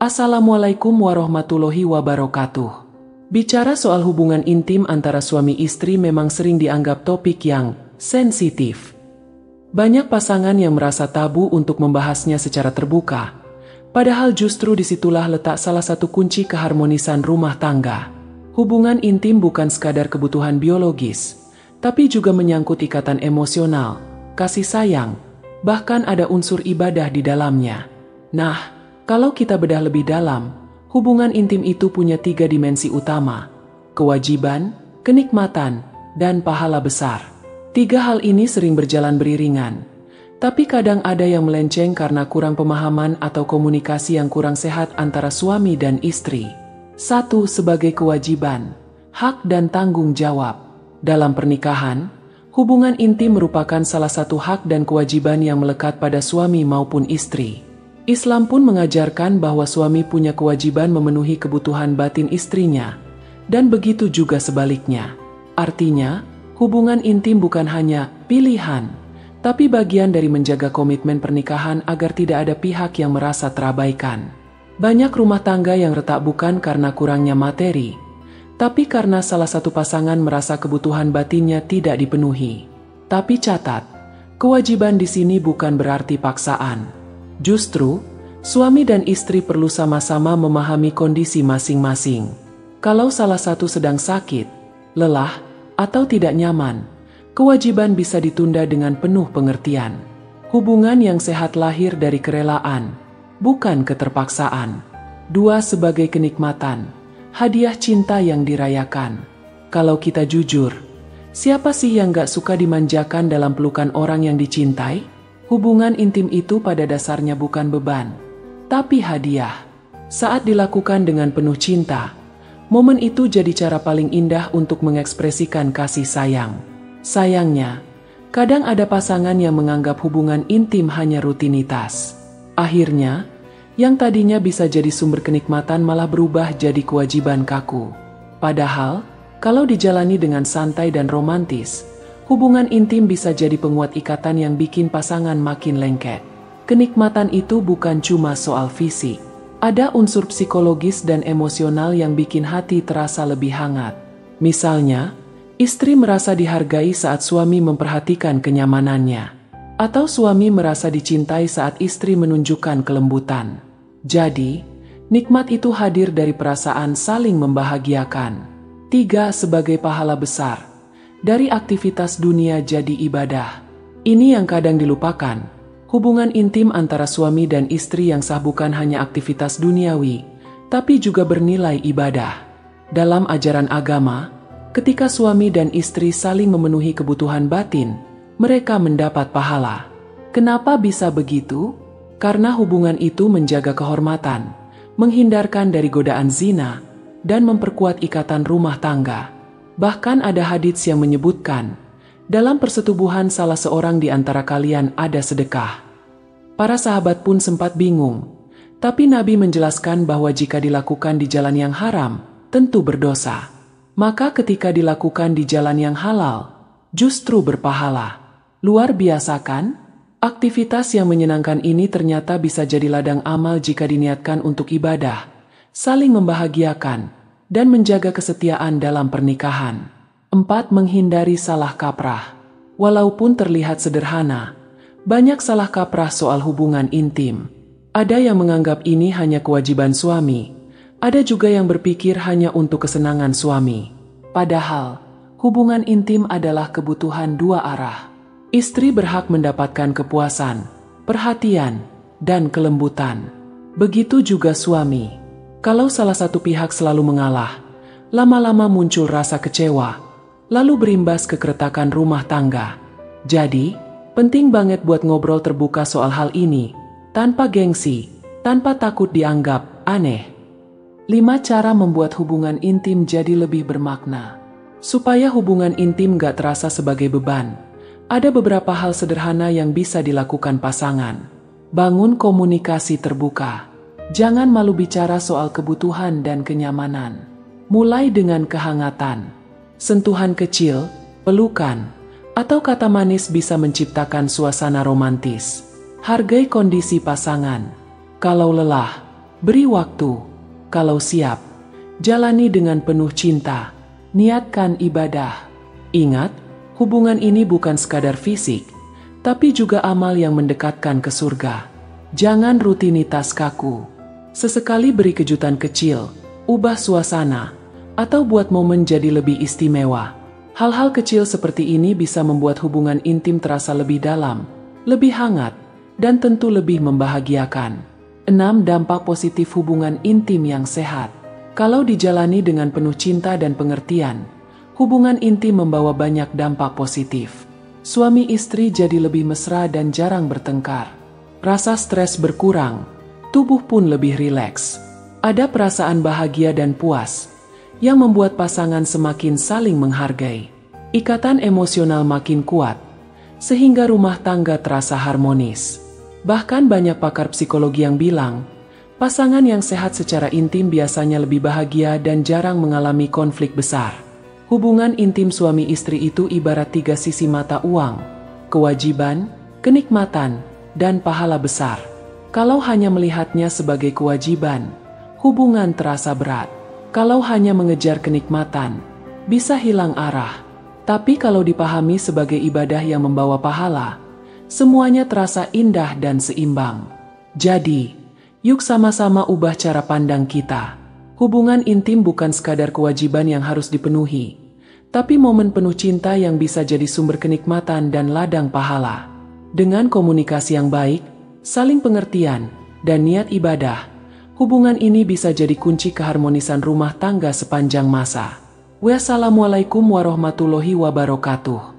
Assalamualaikum warahmatullahi wabarakatuh. Bicara soal hubungan intim antara suami istri memang sering dianggap topik yang sensitif. Banyak pasangan yang merasa tabu untuk membahasnya secara terbuka. Padahal justru disitulah letak salah satu kunci keharmonisan rumah tangga. Hubungan intim bukan sekadar kebutuhan biologis, tapi juga menyangkut ikatan emosional, kasih sayang, bahkan ada unsur ibadah di dalamnya. Nah, kalau kita bedah lebih dalam, hubungan intim itu punya 3 dimensi utama: kewajiban, kenikmatan, dan pahala besar. 3 hal ini sering berjalan beriringan, tapi kadang ada yang melenceng karena kurang pemahaman atau komunikasi yang kurang sehat antara suami dan istri. 1. Sebagai kewajiban, hak dan tanggung jawab. Dalam pernikahan, hubungan intim merupakan salah satu hak dan kewajiban yang melekat pada suami maupun istri. Islam pun mengajarkan bahwa suami punya kewajiban memenuhi kebutuhan batin istrinya, dan begitu juga sebaliknya. Artinya, hubungan intim bukan hanya pilihan, tapi bagian dari menjaga komitmen pernikahan agar tidak ada pihak yang merasa terabaikan. Banyak rumah tangga yang retak bukan karena kurangnya materi, tapi karena salah satu pasangan merasa kebutuhan batinnya tidak dipenuhi. Tapi catat, kewajiban di sini bukan berarti paksaan. Justru, suami dan istri perlu sama-sama memahami kondisi masing-masing. Kalau salah satu sedang sakit, lelah, atau tidak nyaman, kewajiban bisa ditunda dengan penuh pengertian. Hubungan yang sehat lahir dari kerelaan, bukan keterpaksaan. 2. Sebagai kenikmatan, hadiah cinta yang dirayakan. Kalau kita jujur, siapa sih yang gak suka dimanjakan dalam pelukan orang yang dicintai? Hubungan intim itu pada dasarnya bukan beban, tapi hadiah. Saat dilakukan dengan penuh cinta, momen itu jadi cara paling indah untuk mengekspresikan kasih sayang. Sayangnya, kadang ada pasangan yang menganggap hubungan intim hanya rutinitas. Akhirnya, yang tadinya bisa jadi sumber kenikmatan malah berubah jadi kewajiban kaku. Padahal, kalau dijalani dengan santai dan romantis, hubungan intim bisa jadi penguat ikatan yang bikin pasangan makin lengket. Kenikmatan itu bukan cuma soal fisik. Ada unsur psikologis dan emosional yang bikin hati terasa lebih hangat. Misalnya, istri merasa dihargai saat suami memperhatikan kenyamanannya. Atau suami merasa dicintai saat istri menunjukkan kelembutan. Jadi, nikmat itu hadir dari perasaan saling membahagiakan. 3. Sebagai pahala besar, dari aktivitas dunia jadi ibadah. Ini yang kadang dilupakan. Hubungan intim antara suami dan istri yang sah bukan hanya aktivitas duniawi, tapi juga bernilai ibadah. Dalam ajaran agama, ketika suami dan istri saling memenuhi kebutuhan batin, mereka mendapat pahala. Kenapa bisa begitu? Karena hubungan itu menjaga kehormatan, menghindarkan dari godaan zina, dan memperkuat ikatan rumah tangga. Bahkan ada hadits yang menyebutkan, dalam persetubuhan salah seorang di antara kalian ada sedekah. Para sahabat pun sempat bingung, tapi Nabi menjelaskan bahwa jika dilakukan di jalan yang haram, tentu berdosa. Maka ketika dilakukan di jalan yang halal, justru berpahala. Luar biasa kan? Aktivitas yang menyenangkan ini ternyata bisa jadi ladang amal jika diniatkan untuk ibadah, saling membahagiakan, dan menjaga kesetiaan dalam pernikahan. 4. Menghindari salah kaprah. Walaupun terlihat sederhana, banyak salah kaprah soal hubungan intim. Ada yang menganggap ini hanya kewajiban suami, ada juga yang berpikir hanya untuk kesenangan suami. Padahal, hubungan intim adalah kebutuhan dua arah. Istri berhak mendapatkan kepuasan, perhatian, dan kelembutan. Begitu juga suami. Kalau salah satu pihak selalu mengalah, lama-lama muncul rasa kecewa, lalu berimbas ke keretakan rumah tangga. Jadi, penting banget buat ngobrol terbuka soal hal ini, tanpa gengsi, tanpa takut dianggap aneh. 5. Cara membuat hubungan intim jadi lebih bermakna. Supaya hubungan intim gak terasa sebagai beban, ada beberapa hal sederhana yang bisa dilakukan pasangan. Bangun komunikasi terbuka. Jangan malu bicara soal kebutuhan dan kenyamanan. Mulai dengan kehangatan. Sentuhan kecil, pelukan, atau kata manis bisa menciptakan suasana romantis. Hargai kondisi pasangan. Kalau lelah, Beri waktu. Kalau siap, jalani dengan penuh cinta. Niatkan ibadah. Ingat, hubungan ini bukan sekadar fisik, tapi juga amal yang mendekatkan ke surga. Jangan rutinitas kaku. Sesekali beri kejutan kecil, ubah suasana, atau buat momen jadi lebih istimewa. Hal-hal kecil seperti ini bisa membuat hubungan intim terasa lebih dalam, lebih hangat, dan tentu lebih membahagiakan. 6. Dampak positif hubungan intim yang sehat. Kalau dijalani dengan penuh cinta dan pengertian, hubungan intim membawa banyak dampak positif. Suami istri jadi lebih mesra dan jarang bertengkar. Rasa stres berkurang, tubuh pun lebih rileks. Ada perasaan bahagia dan puas yang membuat pasangan semakin saling menghargai. Ikatan emosional makin kuat, sehingga rumah tangga terasa harmonis. Bahkan banyak pakar psikologi yang bilang, pasangan yang sehat secara intim biasanya lebih bahagia dan jarang mengalami konflik besar. Hubungan intim suami istri itu ibarat 3 sisi mata uang: kewajiban, kenikmatan, dan pahala besar. Kalau hanya melihatnya sebagai kewajiban, hubungan terasa berat. Kalau hanya mengejar kenikmatan, bisa hilang arah. Tapi kalau dipahami sebagai ibadah yang membawa pahala, semuanya terasa indah dan seimbang. Jadi, yuk sama-sama ubah cara pandang kita. Hubungan intim bukan sekadar kewajiban yang harus dipenuhi, tapi momen penuh cinta yang bisa jadi sumber kenikmatan dan ladang pahala. Dengan komunikasi yang baik, saling pengertian, dan niat ibadah, hubungan ini bisa jadi kunci keharmonisan rumah tangga sepanjang masa. Wassalamualaikum warahmatullahi wabarakatuh.